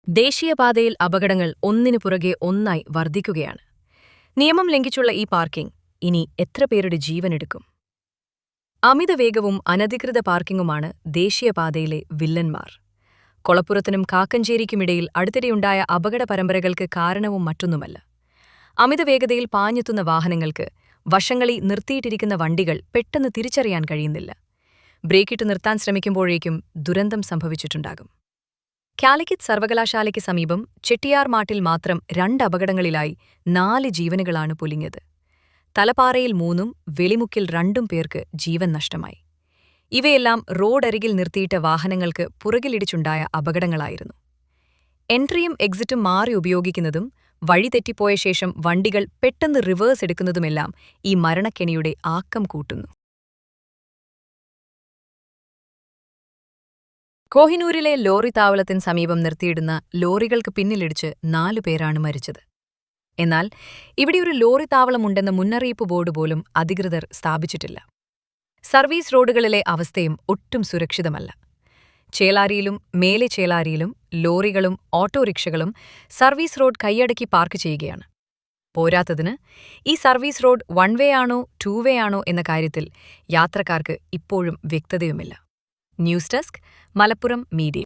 ദേശീയപാതയിൽ അപകടങ്ങൾ ഒന്നിനു പുറകെ ഒന്നായി വർദ്ധിക്കുകയാണ്. നിയമം ലംഘിച്ചുള്ള ഈ പാർക്കിംഗ് ഇനി എത്ര പേരുടെ ജീവനെടുക്കും? അമിതവേഗവും അനധികൃത പാർക്കിംഗുമാണ് ദേശീയപാതയിലെ വില്ലന്മാർ. കൊളപ്പുറത്തിനും കാക്കഞ്ചേരിക്കുമിടയിൽ അടുത്തിടെയുണ്ടായ അപകട പരമ്പരകൾക്ക് കാരണവും മറ്റൊന്നുമല്ല. അമിതവേഗതയിൽ പാഞ്ഞെത്തുന്ന വാഹനങ്ങൾക്ക് വശങ്ങളിൽ നിർത്തിയിട്ടിരിക്കുന്ന വണ്ടികൾ പെട്ടെന്ന് തിരിച്ചറിയാൻ കഴിയുന്നില്ല. ബ്രേക്കിട്ട് നിർത്താൻ ശ്രമിക്കുമ്പോഴേക്കും ദുരന്തം സംഭവിച്ചിട്ടുണ്ടാകും. കാലിക്കറ്റ് സർവകലാശാലയ്ക്ക് സമീപം ചെട്ടിയാർമാട്ടിൽ മാത്രം 2 അപകടങ്ങളിലായി 4 ജീവനുകളാണ് പൊലിഞ്ഞത്. തലപ്പാറയിൽ 3 വെളിമുക്കിൽ 2 പേർക്ക് ജീവൻ നഷ്ടമായി. ഇവയെല്ലാം റോഡരികിൽ നിർത്തിയിട്ട വാഹനങ്ങൾക്ക് പുറകിലിടിച്ചുണ്ടായ അപകടങ്ങളായിരുന്നു. എൻട്രിയും എക്സിറ്റും മാറി ഉപയോഗിക്കുന്നതും വഴി തെറ്റിപ്പോയ ശേഷം വണ്ടികൾ പെട്ടെന്ന് റിവേഴ്സ് എടുക്കുന്നതുമെല്ലാം ഈ മരണക്കെണിയുടെ ആക്കം കൂട്ടുന്നു. കോഹിനൂരിലെ ലോറി താവളത്തിന് സമീപം നിർത്തിയിടുന്ന ലോറികൾക്ക് പിന്നിലിടിച്ച് 4 പേരാണ് മരിച്ചത്. എന്നാൽ ഇവിടെയൊരു ലോറി താവളമുണ്ടെന്ന മുന്നറിയിപ്പ് ബോർഡ് പോലും അധികൃതർ സ്ഥാപിച്ചിട്ടില്ല. സർവീസ് റോഡുകളിലെ അവസ്ഥയും ഒട്ടും സുരക്ഷിതമല്ല. ചേലാരിയിലും മേലെ ചേലാരിയിലും ലോറികളും ഓട്ടോറിക്ഷകളും സർവീസ് റോഡ് കൈയടക്കി പാർക്ക് ചെയ്യുകയാണ്. പോരാത്തതിന് ഈ സർവീസ് റോഡ് 1 വേ ആണോ 2 വേ ആണോ എന്ന കാര്യത്തിൽ യാത്രക്കാർക്ക് ഇപ്പോഴും വ്യക്തതയുമില്ല. News desk, Malappuram media.